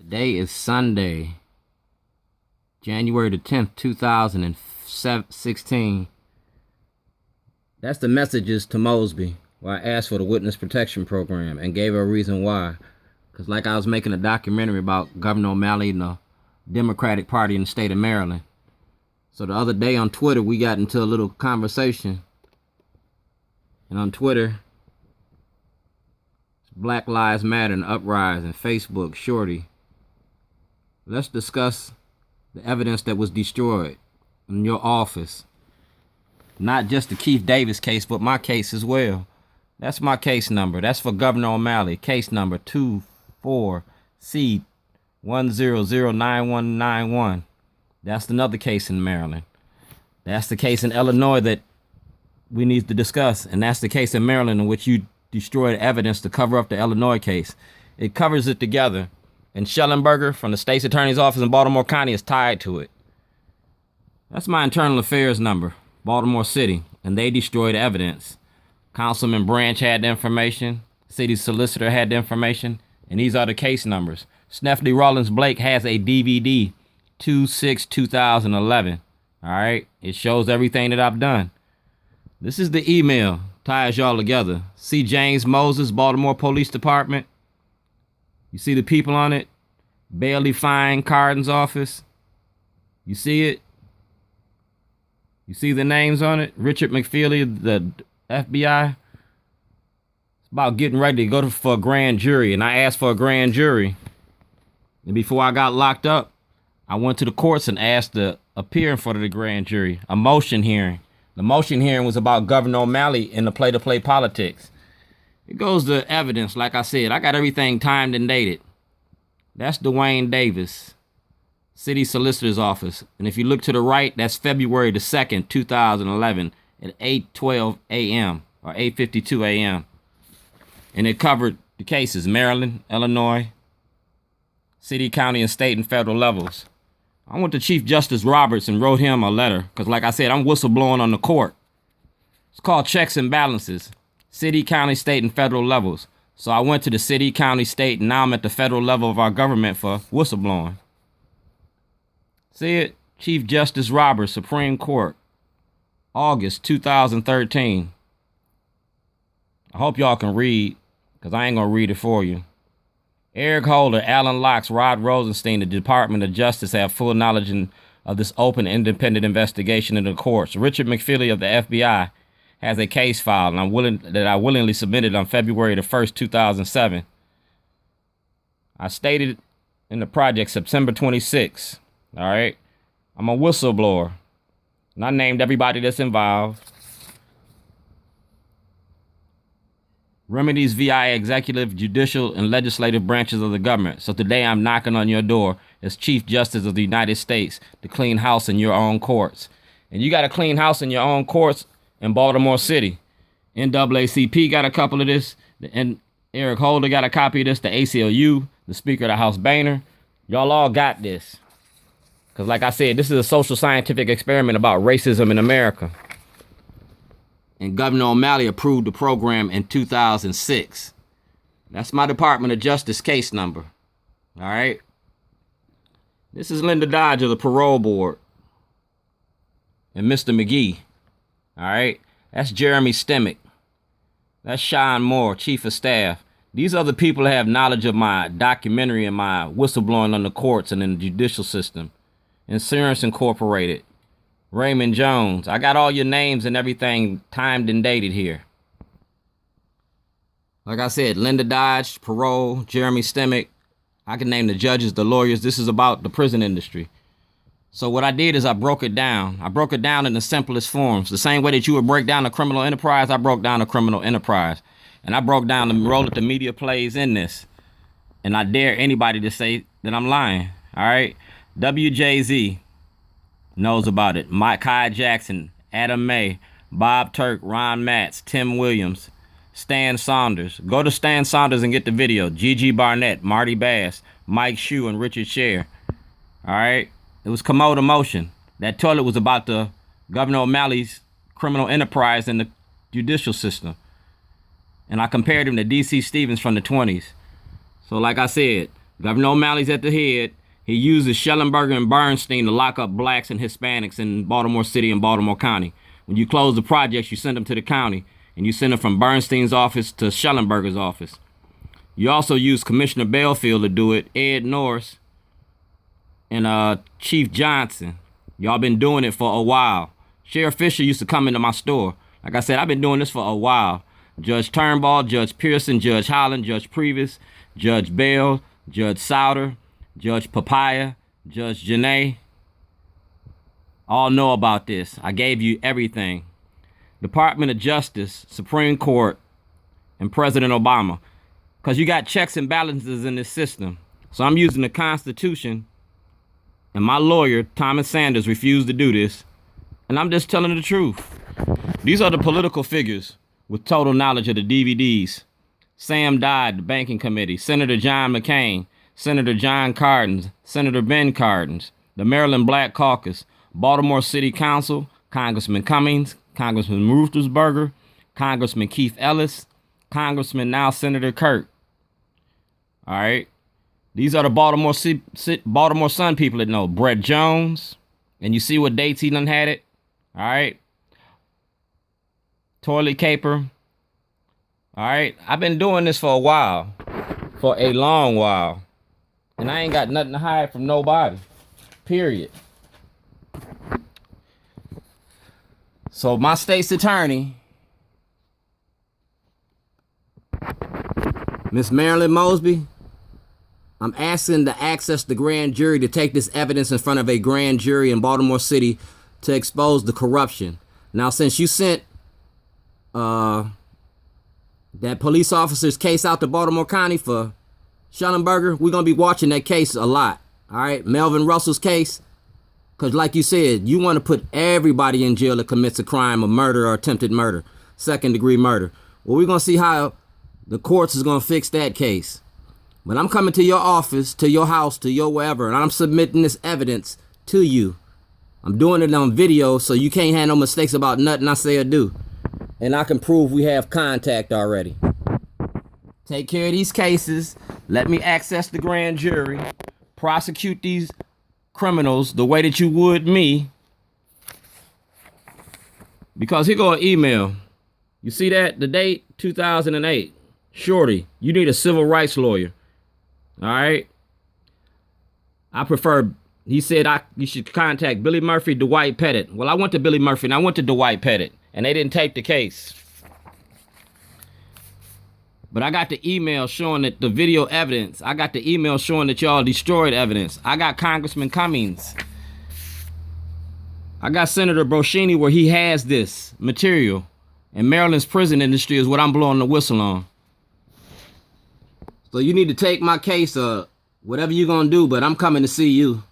Today is Sunday, January the 10th, 2016. That's the messages to Mosby, where I asked for the witness protection program and gave her a reason why. Because like I was making a documentary about Governor O'Malley and the Democratic Party in the state of Maryland. So the other day on Twitter, we got into a little conversation. And on Twitter, Black Lives Matter and Uprising, Facebook, Shorty. Let's discuss the evidence that was destroyed in your office. Not just the Keith Davis case, but my case as well. That's my case number. That's for Governor O'Malley. Case number 24C10099191. That's another case in Maryland. That's the case in Illinois that we need to discuss. And that's the case in Maryland in which you destroyed evidence to cover up the Illinois case. It covers it together. And Schellenberger from the state's attorney's office in Baltimore County is tied to it. That's my internal affairs number, Baltimore City, and they destroyed evidence. Councilman Branch had the information, city solicitor had the information, and these are the case numbers. Stephanie Rollins Blake has a DVD, 2/6/2011. All right, it shows everything that I've done. This is the email, ties y'all together. C. James Moses, Baltimore Police Department. You see the people on it? Bailey Fine Carden's office. You see it? You see the names on it? Richard McFeely, the FBI. It's about getting ready to go for a grand jury. And I asked for a grand jury. And before I got locked up, I went to the courts and asked to appear in front of the grand jury. A motion hearing. The motion hearing was about Governor O'Malley and the play-to-play politics. It goes to evidence, like I said. I got everything timed and dated. That's Dwayne Davis, City Solicitor's Office. And if you look to the right, that's February the 2nd, 2011 at 8:12 a.m. or 8:52 a.m. And it covered the cases, Maryland, Illinois, city, county, and state and federal levels. I went to Chief Justice Roberts and wrote him a letter because, like I said, I'm whistleblowing on the court. It's called checks and balances. City, county, state, and federal levels. So I went to the city, county, state, and now I'm at the federal level of our government for whistleblowing. See it? Chief Justice Roberts, Supreme Court, August 2013. I hope y'all can read, because I ain't going to read it for you. Eric Holder, Alan Locks, Rod Rosenstein, the Department of Justice have full knowledge of this open, independent investigation in the courts. Richard McFeely of the FBI has a case file and I willingly submitted on February the 1st, 2007. I stated in the project September 26. All right. I'm a whistleblower. And I named everybody that's involved. Remedies via executive, judicial, and legislative branches of the government. So today I'm knocking on your door as Chief Justice of the United States to clean house in your own courts. And you got to clean house in your own courts in Baltimore City. NAACP got a couple of this, and Eric Holder got a copy of this, the ACLU, the Speaker of the House Boehner. Y'all all got this. Because like I said, this is a social scientific experiment about racism in America. And Governor O'Malley approved the program in 2006. That's my Department of Justice case number. All right. This is Linda Dodge of the Parole Board. And Mr. McGee. All right. That's Jeremy Stemick. That's Sean Moore, Chief of Staff. These other people have knowledge of my documentary and my whistleblowing on the courts and in the judicial system. Insurance Incorporated. Raymond Jones. I got all your names and everything timed and dated here. Like I said, Linda Dodge, Parole, Jeremy Stemick. I can name the judges, the lawyers. This is about the prison industry. So what I did is I broke it down. I broke it down in the simplest forms. The same way that you would break down a criminal enterprise, I broke down a criminal enterprise. And I broke down the role that the media plays in this. And I dare anybody to say that I'm lying. All right? WJZ knows about it. Mike Kai Jackson, Adam May, Bob Turk, Ron Matz, Tim Williams, Stan Saunders. Go to Stan Saunders and get the video. Gigi Barnett, Marty Bass, Mike Shue, and Richard Scher. All right? It was commode motion. That toilet was about the Governor O'Malley's criminal enterprise in the judicial system. And I compared him to D.C. Stevens from the 20s. So like I said, Governor O'Malley's at the head. He uses Schellenberger and Bernstein to lock up blacks and Hispanics in Baltimore City and Baltimore County. When you close the projects, you send them to the county, and you send them from Bernstein's office to Schellenberger's office. You also use Commissioner Belfield to do it, Ed Norris, and Chief Johnson. Y'all been doing it for a while. Sheriff Fisher used to come into my store. Like I said, I've been doing this for a while. Judge Turnbull, Judge Pearson, Judge Holland, Judge Previs, Judge Bell, Judge Souter, Judge Papaya, Judge Janae, all know about this. I gave you everything. Department of Justice, Supreme Court, and President Obama. Because you got checks and balances in this system. So I'm using the Constitution, and my lawyer, Thomas Sanders, refused to do this. And I'm just telling the truth. These are the political figures with total knowledge of the DVDs. Sam Dodd, the Banking Committee, Senator John McCain, Senator John Cardin, Senator Ben Cardin, the Maryland Black Caucus, Baltimore City Council, Congressman Cummings, Congressman Rufusberger, Congressman Keith Ellis, Congressman now Senator Kirk. All right. These are the Baltimore Sun people that know. Brett Jones. And you see what dates he done had it. All right. Toilet caper. All right. I've been doing this for a while. For a long while. And I ain't got nothing to hide from nobody. Period. So my state's attorney, Miss Marilyn Mosby, I'm asking to access the grand jury to take this evidence in front of a grand jury in Baltimore City to expose the corruption. Now, since you sent that police officer's case out to Baltimore County for Schellenberger, we're going to be watching that case a lot. All right, Melvin Russell's case. Because like you said, you want to put everybody in jail that commits a crime of murder or attempted murder, second-degree murder. Well, we're going to see how the courts is going to fix that case. But I'm coming to your office, to your house, to your wherever, and I'm submitting this evidence to you. I'm doing it on video, so you can't have no mistakes about nothing I say or do. And I can prove we have contact already. Take care of these cases. Let me access the grand jury. Prosecute these criminals the way that you would me. Because here go an email. You see that? The date, 2008. Shorty, you need a civil rights lawyer. All right? I prefer, he said you should contact Billy Murphy, Dwight Pettit. Well, I went to Billy Murphy and I went to Dwight Pettit. And they didn't take the case. But I got the email showing that the video evidence. I got the email showing that y'all destroyed evidence. I got Congressman Cummings. I got Senator Broshini where he has this material. And Maryland's prison industry is what I'm blowing the whistle on. So you need to take my case or whatever you're going to do, but I'm coming to see you.